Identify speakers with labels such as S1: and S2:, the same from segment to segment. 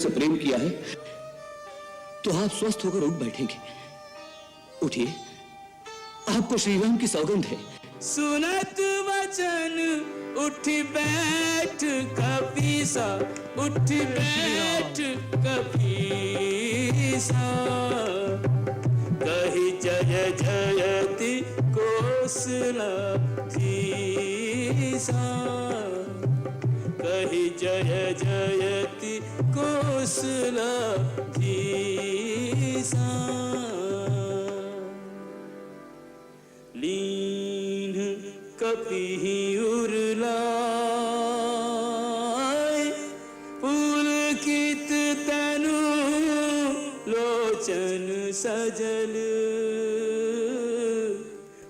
S1: से प्रेम किया है तो आप स्वस्थ होकर उठ बैठेंगे। उठिए, आपको श्रीराम की सौगंध है।
S2: सुनत वचन उठ बैठ कपीसा, उठ बैठ कपीसा। कही जय जयति कौशला धीसा, कही जय जयति कौशला धीसा। लीन कपि उरलाय, पुलकित तनु लोचन सजल।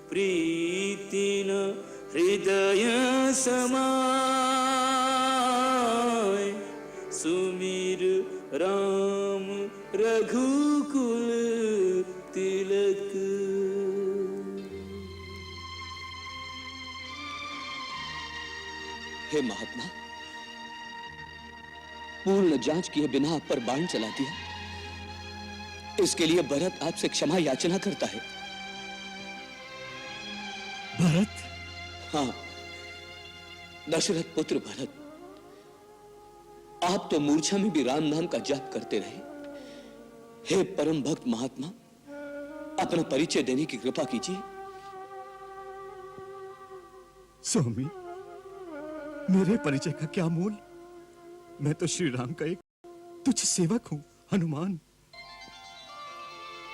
S2: प्रीति न हृदय समाय, सुमिर राम रघुकुल तिलक।
S1: हे महात्मा, पूर्ण जांच किए बिना आप पर बाण चला दिया, इसके लिए भरत आपसे क्षमा याचना करता है।
S3: भरत?
S1: हाँ, दशरथ पुत्र भरत, आप तो मूर्छा में भी राम नाम का जाप करते रहे। हे परम भक्त महात्मा, अपना परिचय देने की कृपा कीजिए।
S3: स्वामी, मेरे परिचय का क्या मोल? मैं तो श्री राम का एक तुच्छ सेवक हूं, हनुमान।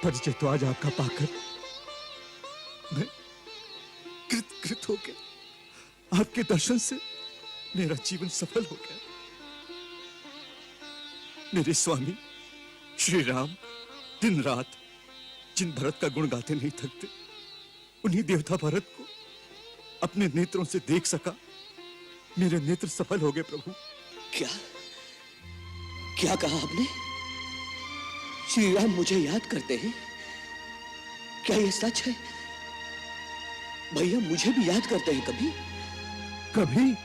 S3: परिचय तो आज आपका पाकर मैं कृत हो गया। आपके दर्शन से मेरा जीवन सफल हो गया। मेरे स्वामी श्री राम दिन रात जिन भरत का गुण गाते नहीं थकते, उन्हीं देवता भरत को अपने नेत्रों से देख सका। मेरे नेत्र सफल हो गए प्रभु।
S1: क्या क्या कहा आपने? श्री राम मुझे याद करते हैं? क्या यह सच है? भैया मुझे भी याद करते हैं कभी?
S3: कभी?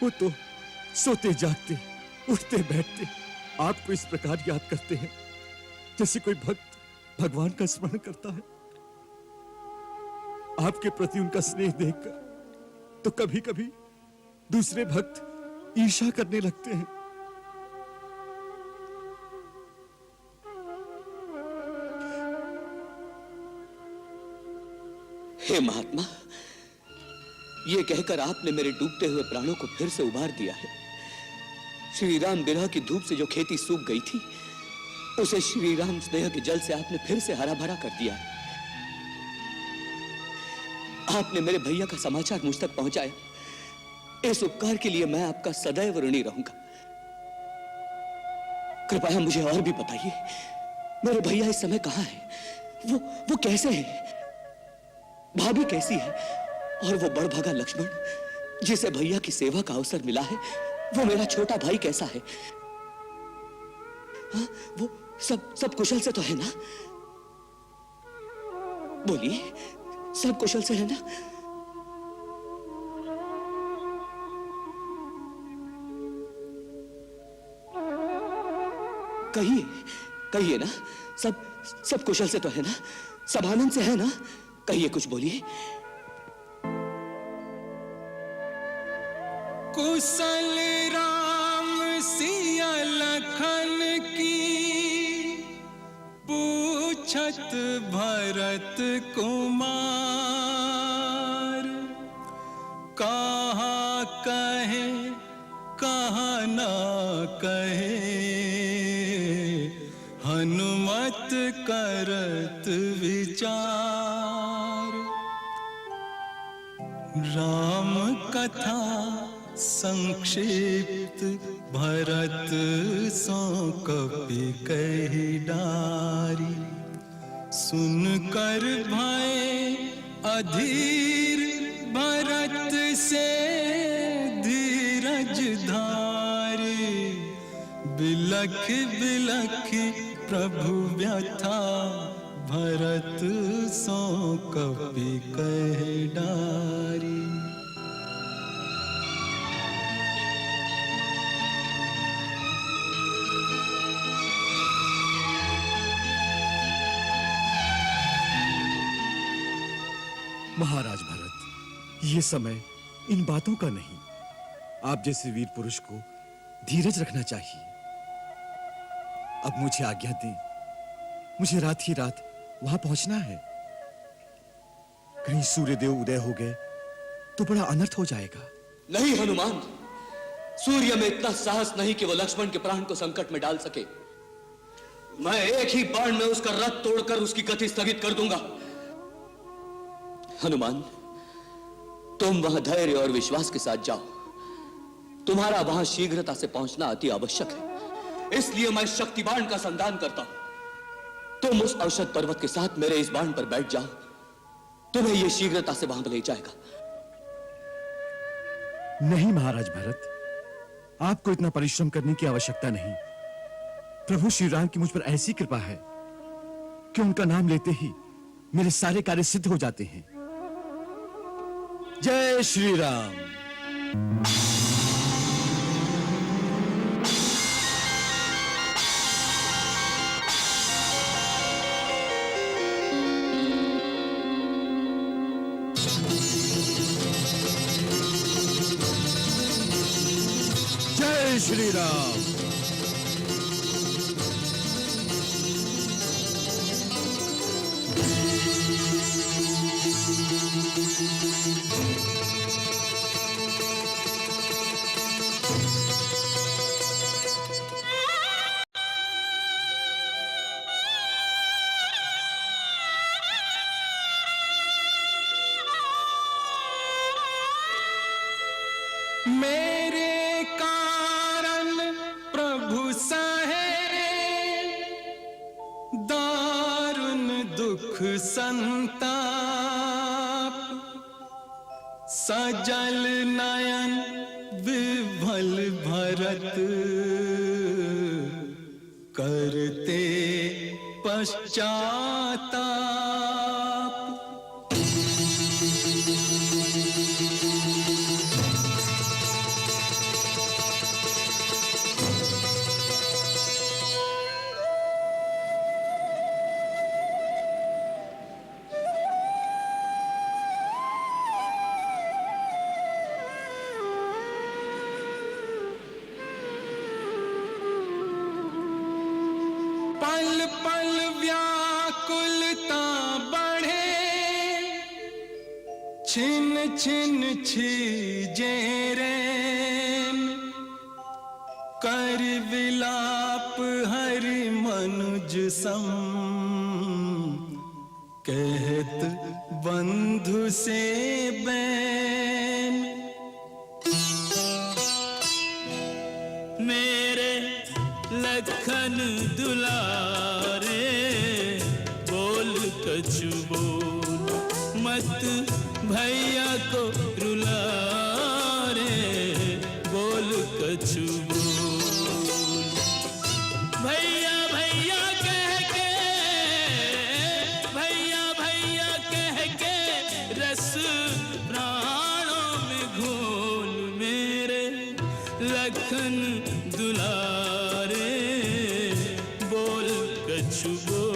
S3: वो तो सोते जागते, उठते बैठते आपको इस प्रकार याद करते हैं जैसे कोई भक्त भगवान का स्मरण करता है। आपके प्रति उनका स्नेह देखकर तो कभी कभी दूसरे भक्त ईर्ष्या करने लगते हैं।
S1: हे महात्मा, यह कहकर आपने मेरे डूबते हुए प्राणों को फिर से उबार दिया है। श्री राम विरह की धूप से जो खेती सूख गई थी, उसे श्री राम स्नेह के जल से आपने फिर से हरा भरा कर दिया है। आपने मेरे भैया का समाचार मुझ तक पहुंचाया। इस उपकार के लिए मैं आपका सदैव ऋणी रहूंगा। कृपया मुझे और भी बताइए, मेरे भैया इस समय कहां हैं? वो कैसे हैं? भाभी कैसी है? और वो बड़भागा लक्ष्मण, जिसे भैया की सेवा का अवसर मिला है, वो मेरा छोटा भाई कैसा है? हाँ, वो सब कुशल से तो है ना? बोलिए, सब कुशल से है ना? कहिए ना, सब कुशल से तो है ना? सब आनंद से है ना? कहिए, कुछ बोलिए।
S2: कुशल राम सिया लखन की, पूछत भरत कुमार। कहाँ कहे कहाँ ना कहे, हनुमत करत विचार। राम कथा संक्षिप्त भरत सो कपि कहि डारी। सुनकर भय अधीर भरत से धीरज धारी। बिलख बिलख प्रभु व्यथा, भरत सो कपि कहि डारी।
S3: महाराज भरत, ये समय इन बातों का नहीं। आप जैसे वीर पुरुष को धीरज रखना चाहिए। अब मुझे आज्ञा दें, मुझे रात ही रात वहां पहुंचना है। कहीं सूर्यदेव उदय हो गए तो बड़ा अनर्थ हो जाएगा।
S1: नहीं हनुमान, सूर्य में इतना साहस नहीं कि वो लक्ष्मण के प्राण को संकट में डाल सके। मैं एक ही बाण में उसका रथ तोड़कर उसकी गति स्थगित कर दूंगा। हनुमान, तुम वहां धैर्य और विश्वास के साथ जाओ। तुम्हारा वहां शीघ्रता से पहुंचना अति आवश्यक है, इसलिए मैं शक्ति बाण का संधान करता हूं। तुम उस औषध पर्वत के साथ मेरे इस बाण पर बैठ जाओ, तुम्हें यह शीघ्रता से वहां ले जाएगा।
S3: नहीं महाराज भरत, आपको इतना परिश्रम करने की आवश्यकता नहीं। प्रभु श्री राम की मुझ पर ऐसी कृपा है कि उनका नाम लेते ही मेरे सारे कार्य सिद्ध हो जाते हैं। जय श्री राम। जय श्री राम।
S2: मेरे कारण प्रभु सहे दारुण दुख संताप, सजल नयन विभल भरत करते पश्चाताप। पल पल व्याकुलता बढ़े, छिन छिन छीजे रैन, कर विलाप हरि मनुज सम, कहत बंधु से बैन।
S4: मेरे लखन दुलारे, बोल कछु बोल मत भैया को रुला रे, बोल कछु बोल। भैया भैया कह के, भैया भैया कह के रस प्राणों में घोल। मेरे लखन दुलारे, बोल कछु बोल।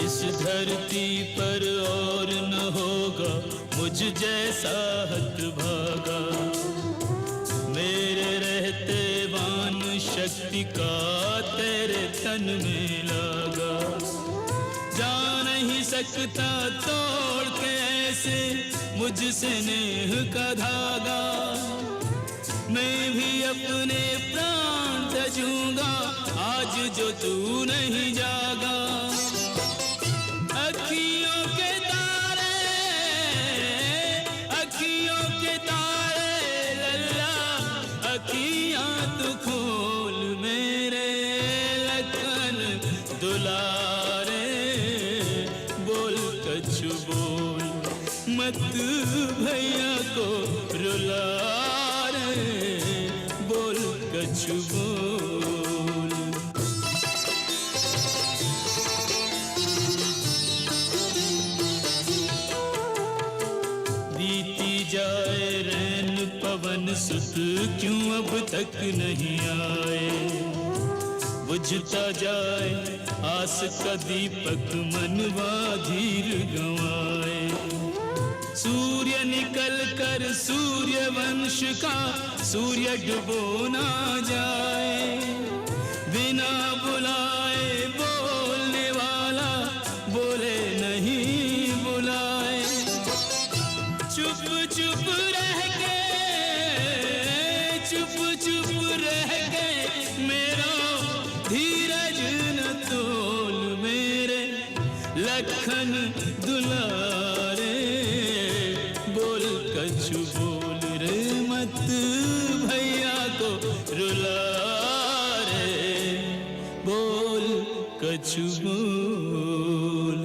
S4: इस धरती पर और न होगा मुझ जैसा हतभागा। मेरे रहते वान शक्ति का तेरे तन में लागा। जा नहीं सकता तोड़ के ऐसे मुझसे नेह का धागा। मैं भी अपने प्राण तजूंगा आज जो तू नहीं जागा। अखियों के तारे लल्ला, अखियां तू खोल। मेरे लखन दुलारे, बोल कछु बोल। कछु बोल। बीती जाए रैन पवन सुत क्यों अब तक नहीं आए, बुझता जाए आस का दीपक मनवा धीर गंवाए। सूर्य निकल कर सूर्य वंश का सूर्य डुबो ना जाए, बिना बुलाए बोलने वाला बोले नहीं बुलाए। चुप चुप रह के, चुप चुप रह के मेरा धीरज न तोल मेरे लखन दुलारे। बोल कछु बोल रे मत भैया को रुला रे, बोल कछु बोल।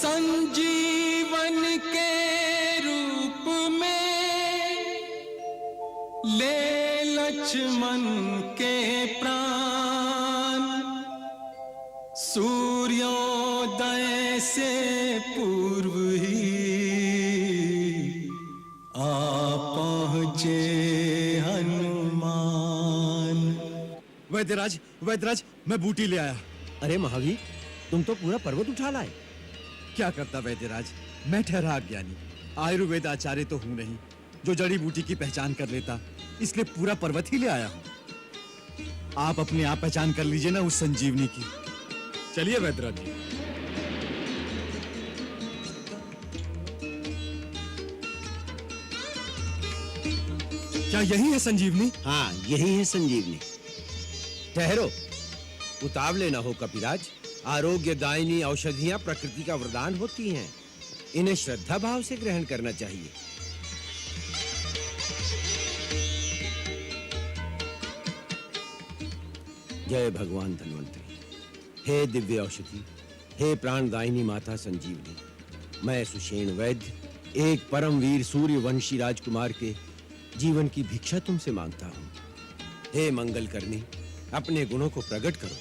S2: संजीवन के रूप में ले लक्ष्मण के प्राण, सूर्योदय से पूर्व ही आ पहुंचे हनुमान।
S3: वैद्यराज, वैद्यराज, मैं बूटी ले आया।
S5: अरे महावीर, तुम तो पूरा पर्वत उठा लाए।
S3: क्या करता वैद्यराज, मैं ठहरा अज्ञानी, आयुर्वेद आचार्य तो हूं नहीं जो जड़ी बूटी की पहचान कर लेता, इसलिए पूरा पर्वत ही ले आया हूं। आप अपने आप पहचान कर लीजिए ना उस संजीवनी की। चलिए वैद्यराज जी। क्या यही है संजीवनी?
S5: हाँ, यही है संजीवनी। ठहरो, उतावले न हो कपिराज। आरोग्यदायिनी औषधियां प्रकृति का वरदान होती हैं, इन्हें श्रद्धा भाव से ग्रहण करना चाहिए। जय भगवान धन्वंतरी। हे दिव्य औषधि, हे प्राणदायिनी माता संजीवनी, मैं सुषेण वैद्य एक परमवीर सूर्यवंशी राजकुमार के जीवन की भिक्षा तुमसे मांगता हूं। हे मंगल करनी, अपने गुणों को प्रकट करो,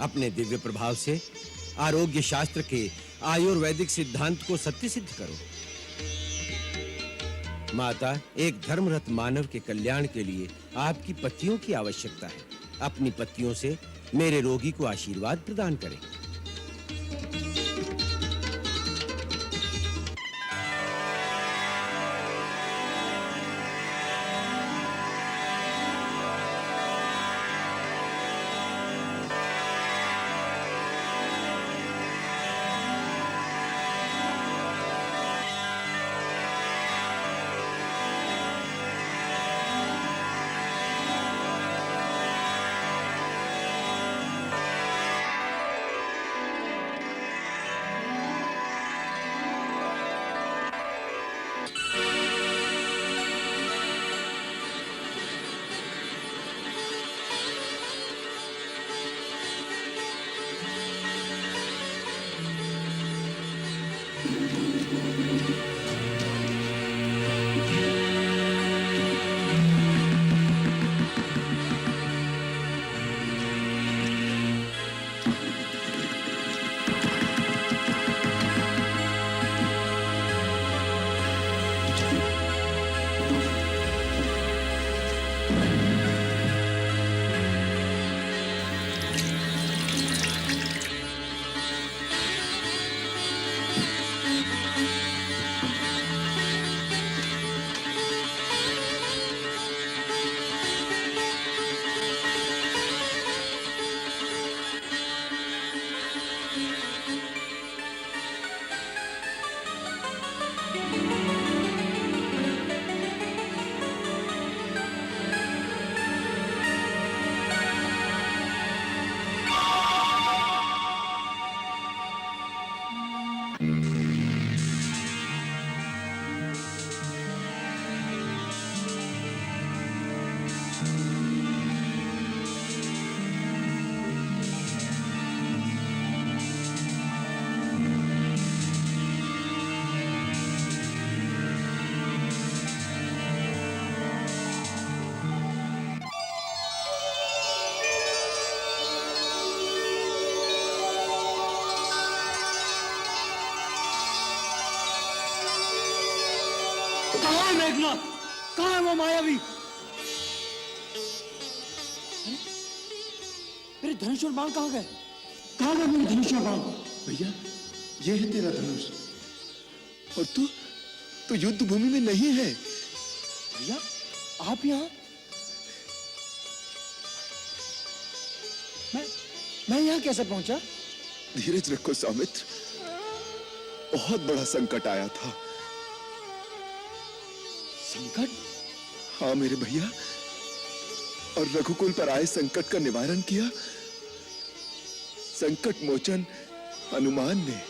S5: अपने दिव्य प्रभाव से आरोग्य शास्त्र के आयुर्वैदिक सिद्धांत को सत्य सिद्ध करो। माता, एक धर्मरत मानव के कल्याण के लिए आपकी पत्तियों की आवश्यकता है। अपनी पत्तियों से मेरे रोगी को आशीर्वाद प्रदान करें।
S1: देखना, कहाँ है वो मायावी? मेरे धनुष और बाण कहाँ गए? कहाँ गए मेरे धनुष और बाण?
S6: भैया ये है तेरा धनुष, और तू युद्ध भूमि में नहीं है।
S1: भैया आप यहाँ? मैं यहाँ कैसे पहुंचा?
S6: धीरज रखो सौमित्र, बहुत बड़ा संकट आया था।
S1: संकट?
S6: हाँ मेरे भैया, और रघुकुल पर आए संकट का निवारण किया संकट मोचन हनुमान ने।